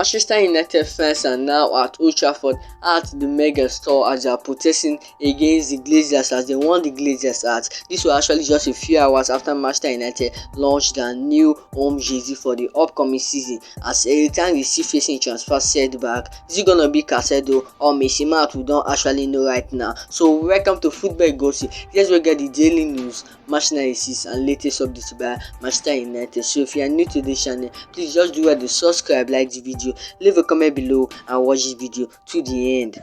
Manchester United fans are now at Old Trafford at the Megastore as they are protesting against the Glazers as they want the Glazers out. This was actually just a few hours after Manchester United launched their new home jersey for the upcoming season. As Erik is still facing a transfer setback, is it gonna be Caicedo or Man Mount? We don't actually know right now. So welcome to Football Gossip. Here's where we get the daily news, match analysis, and latest updates by Manchester United. So if you are new to this channel, please just do well to subscribe, like the video, leave a comment below, and watch this video to the end.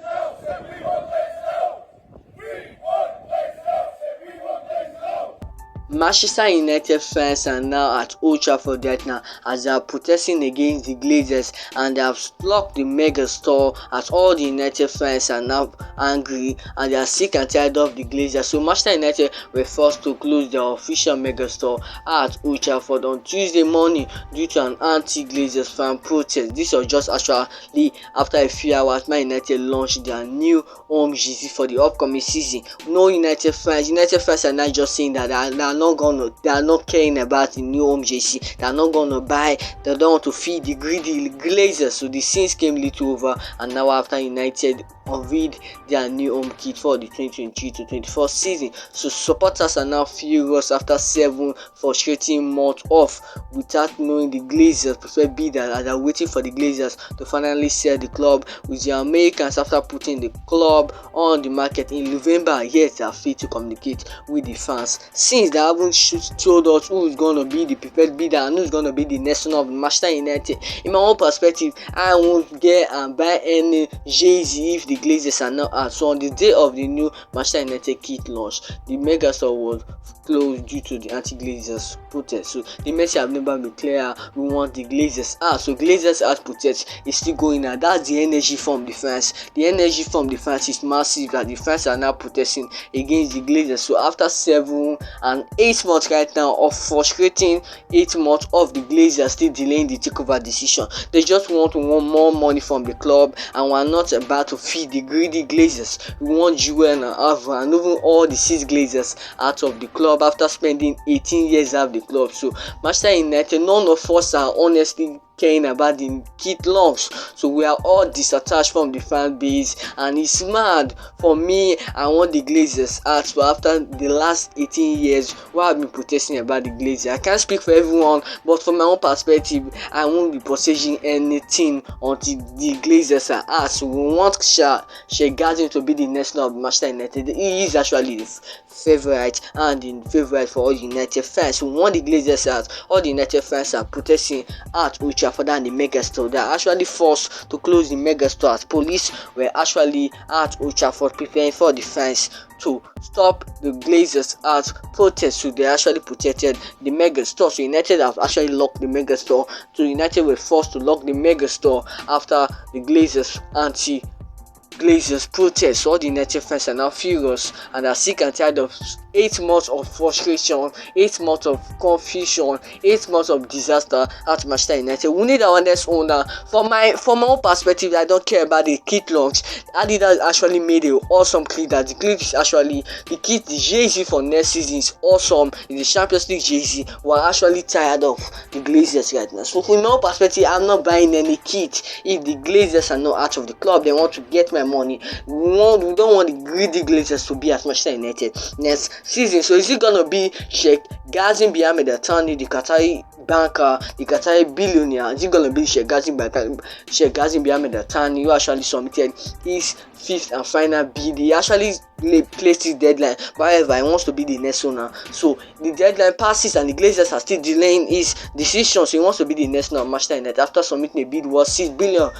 Manchester United fans are now at Old Trafford right now as they are protesting against the Glazers, and they have blocked the Megastore as all the United fans are now angry and they are sick and tired of the Glazers. So Manchester United were forced to close their official Megastore at Old Trafford on Tuesday morning due to an anti-Glazers fan protest. This was just actually after a few hours Man United launched their new home jersey for the upcoming season. No United fans are not just saying that they are not caring about the new home jersey. They are not gonna buy. They don't want to feed the greedy Glazers. So the scenes came little over, and now after United unveiled their new home kit for the 2023-24 season, so supporters are now furious after 7 frustrating months off without knowing the Glazers preferred bidder, and are waiting for the Glazers to finally sell the club, with the Americans after putting the club on the market in November. Yet they are failed to communicate with the fans since they haven't told us who is going to be the preferred bidder and who is going to be the next owner of Manchester United. In my own perspective, I won't get and buy any jersey if the Glazers are not out. So on the day of the new Manchester United kit launch, the Megastore was closed due to the anti-Glazers protest. So the message have never been clear. We want the Glazers out. So Glazers out protest is still going on. That's the energy from the fans. The energy from the fans is massive, that the fans are now protesting against the Glazers. So after 7 and 8 months right now of frustrating 8 months of the Glazers still delaying the takeover decision, they just want more money from the club, and we're not about to feed the greedy Glazers. We want Jewel and Ava and even all the 6 Glazers out of the club after spending 18 years out of the club. So Manchester United, none of us are honestly caring about the kit launch, so we are all disattached from the fan base, and it's mad. For me, I want the Glazers out, but after the last 18 years where I've been protesting about the Glazers, I can't speak for everyone, but from my own perspective, I won't be purchasing anything until the Glazers are out. So we want Sheikh to be the next owner of Manchester United. He is actually the favorite and the favorite for all United fans. We want the Glazers out. All the United fans are protesting at Old Trafford and the Megastore. They are actually forced to close the Megastore as police were actually at Old Trafford preparing for the fans to stop the Glazers out protest. So they actually protected the Megastore. So United have actually locked the Megastore. So United were forced to lock the Megastore after the Glazers Glazers protest. All the United fans are now furious and are sick and tired of 8 months of frustration, 8 months of confusion, 8 months of disaster at Manchester United. We need our next owner. From my own perspective, I don't care about the kit launch. Adidas actually made an awesome kit. That the kit is actually the jersey for next season is awesome. It's the Champions League jersey. We're actually tired of the Glazers right now. So from my own perspective, I'm not buying any kit. If the Glazers are not out of the club, they want to get my money. We don't want the greedy Glazers to be at Manchester United next season. So is it gonna be Sheikh Caicedo Mount, the Qatari banker, the Qatari billionaire? Is it gonna be Sheikh Caicedo Mount, who actually submitted his 5th and final bid? He actually placed his deadline, but however, he wants to be the next owner. So the deadline passes and the Glazers are still delaying his decision. So he wants to be the next owner of Manchester United after submitting a bid worth £6 billion.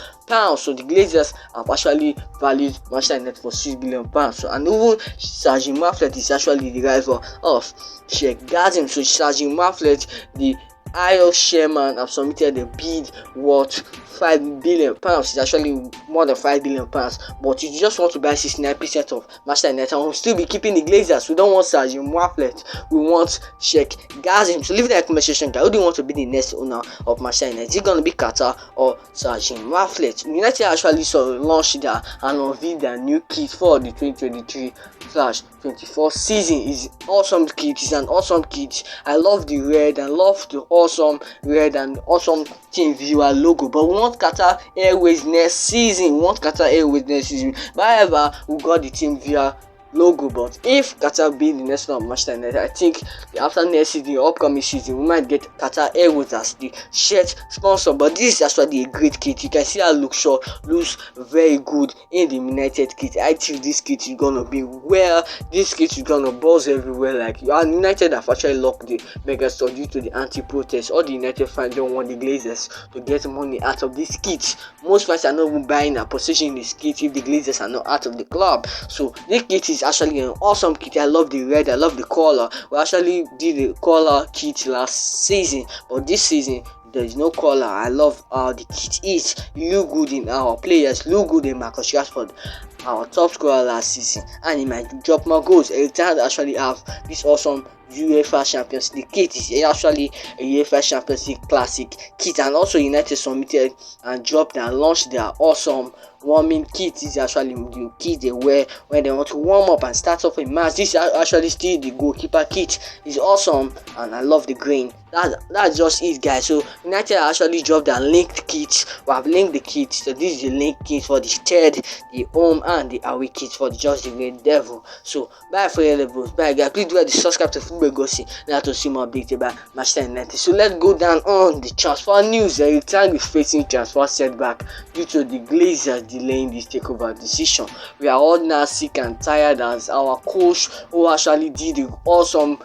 So the Glazers have actually valued Manchester United for £6 billion. So, and even Sergio Mount is actually the rival of Sheikh Caicedo. So Sergio Mount, the IO chairman, have submitted a bid worth £5 billion. It's actually more than £5 billion, but you just want to buy 69% of Manchester United and we'll still be keeping the Glazers. We don't want Sergio Mount, we want Sheikh Caicedo. So leave it in the comment section guys. Who do you want to be the next owner of Manchester United? Is it going to be Qatar or Sergio Mount? United actually launched and unveiled their new kit for the 2023/24 2024 season is awesome kit. It's an awesome kit. I love the red and love the awesome red and awesome team viewer logo. But we want Qatar Airways next season. But however, we got the team viewer logo. But if Qatar be the next one of Manchester United, I think after next season, the upcoming season, we might get Qatar Airways as the shirt sponsor. But this is actually a great kit. You can see how looks very good in the United kit. I think this kit is gonna be this kit is gonna buzz everywhere. Like United have actually locked the Megastore due to the anti-protest. All the United fans don't want the Glazers to get money out of this kit. Most fans are not even buying a position in this kit if the Glazers are not out of the club. So this kit is actually an awesome kit. I love the red, I love the color. We actually did the color kit last season, but this season there is no color. I love how the kit is. Look good in our players, look good in Marcus Rashford, our top scorer last season, and he might drop more goals. Every time actually have this awesome UEFA Champions League kit. Is actually a UEFA Champions League classic kit, and also United submitted and dropped and launched their awesome warming kit. This is actually the kit they wear when they want to warm up and start off a match. This is actually still the goalkeeper kit. It's awesome and I love the green. That's just it, guys. So United actually dropped their linked kits. We have linked the kit. So this is the linked kit for the third, the home and the away kit for just the Red Devil. So bye for your levels. Bye, guys. Please do subscribe to Football Gossip now to see more updates about Manchester United. So let's go down on the transfer news. Erik Ten is facing transfer setback due to the Glazers delaying this takeover decision. We are all now sick and tired as our coach, who actually did an awesome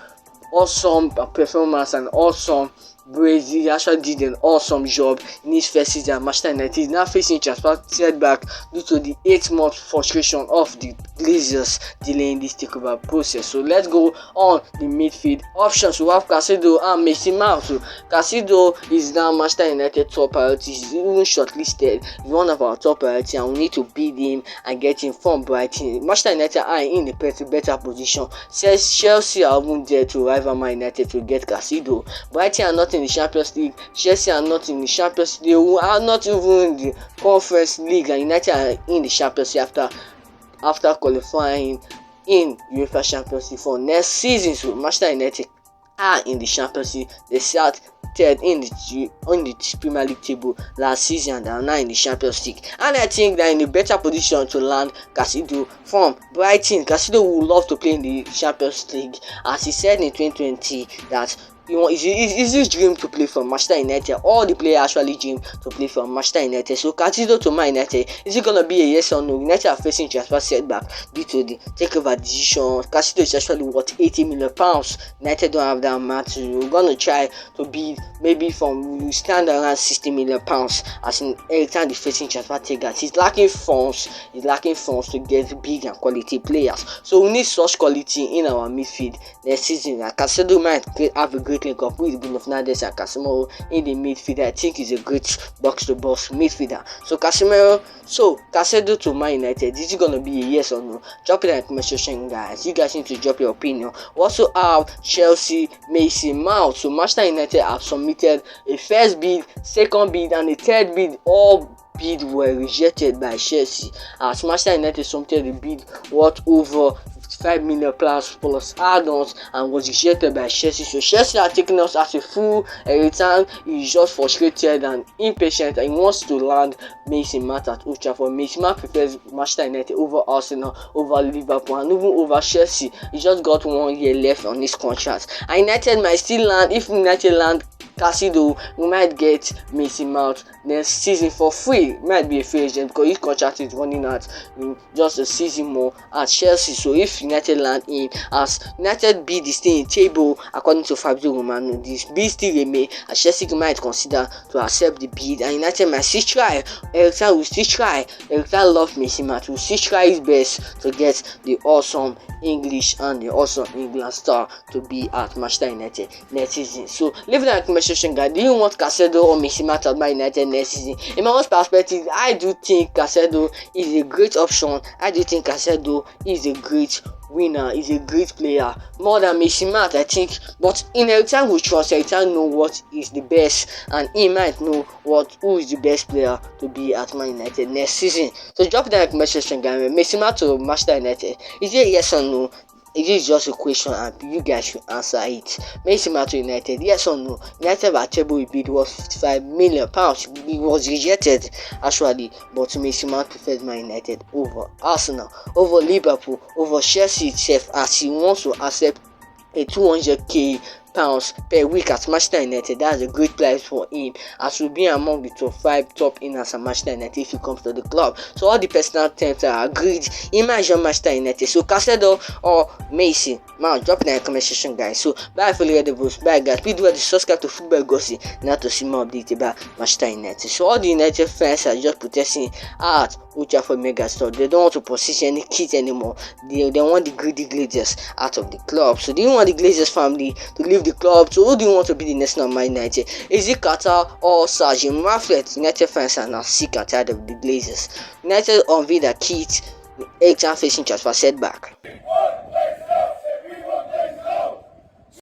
performance and awesome brace. He actually did an awesome job in his first season at Manchester United. He's now facing transfer setback due to the 8-month frustration of the Glazers delaying this takeover process. So let's go on the midfield options. We have Caicedo and Mount. So Caicedo is now Manchester United top priority. He's even shortlisted. He's one of our top priority, and we need to beat him and get him from Brighton. Manchester United are in a better position. Says Chelsea are even there to rival Man United to get Caicedo. Brighton are not in the Champions League. Chelsea are not in the Champions League. They are not even in the Conference League, and United are in the Champions League after qualifying in UEFA Champions League for next season. So Manchester United are in the Champions League. They sat third in the Premier League table last season and are now in the Champions League. And I think they're in a better position to land Caicedo from Brighton. Caicedo would love to play in the Champions League, as he said in 2020 that it's his dream to play for Manchester United. All the players actually dream to play for Manchester United. So Caicedo to Man United, is it gonna be a yes or no? United are facing transfer setback due to the takeover decision. Caicedo is actually worth £80 million. United don't have that much. We're gonna try to be maybe we stand around £60 million. As in every time the facing transfer takers, he's lacking funds. He's lacking funds to get big and quality players. So we need such quality in our midfield next season. And Caicedo might have a great link up with Bruno Fernandes and Casemiro in the midfield. I think he's a great box-to-box midfielder. So Caicedo to Man United, is it gonna be a yes or no? Drop it in the comment section, guys. You guys need to drop your opinion. We also have Chelsea Mason Mount. So Manchester United have submitted a first bid, second bid, and a third bid. All bid were rejected by Chelsea, as Manchester United submitted a bid worth over £5 million plus add-ons and was rejected by Chelsea. So Chelsea are taking us as a fool. Every time he's just frustrated and impatient, and he wants to land Mason Mount at Old Trafford. Mason Mount prefers Manchester United over Arsenal, over Liverpool, and even over Chelsea. He just got 1 year left on his contract, and United might still land. If United land Caicedo, we might get Mason Mount next season for free. It might be a free agent because his contract is running out in just a season more at Chelsea. So if United land in, as United bid is still in table according to Fabio Romano, this bid still remain, as Chelsea might consider to accept the bid, and United might still try. Erik Ten will still try. Erik Ten loves Mason Mount. Will still try his best to get the awesome English and the awesome England star to be at Manchester United next season. So leave it in the comment section, guys. Do you want Caicedo or Mason Mount at Man United next season? In my own perspective, I do think Caicedo is a great option. I do think Caicedo is a great winner, is a great player, more than Mason Mount, I think. But in Erik Ten we trust. Erik Ten know what is the best, and he might know who is the best player to be at Man United next season. So drop it in the comment section, guys. Mason Mount to Manchester United, is it yes or no? It is just a question and you guys should answer it. Mason Mount to United, yes or no? United were able to bid was £55 million. It was rejected actually, but Mason Mount preferred Man United over Arsenal, over Liverpool, over Chelsea itself, as he wants to accept a 200k pounds per week at Manchester United. That's a great price for him, as will be among the top 5 top inners at Manchester United if he comes to the club. So all the personal terms are agreed. Imagine Manchester United. So Caicedo or Mason Mount, drop in the comment section, guys. So bye for the boost. Bye guys. Please do subscribe to Football Gossip now to see more updates about Manchester United. So all the United fans are just protesting at Old Trafford Megastore. They don't want to position any kids anymore. They want the greedy Glazers out of the club. So do you want the Glazers family to leave the club? So who do you want to be the next Man United? Is it Qatar or Sergeant Rafflet? United fans are now sick and tired of the Glazers. United unveiled their kit, exam facing transfer setback.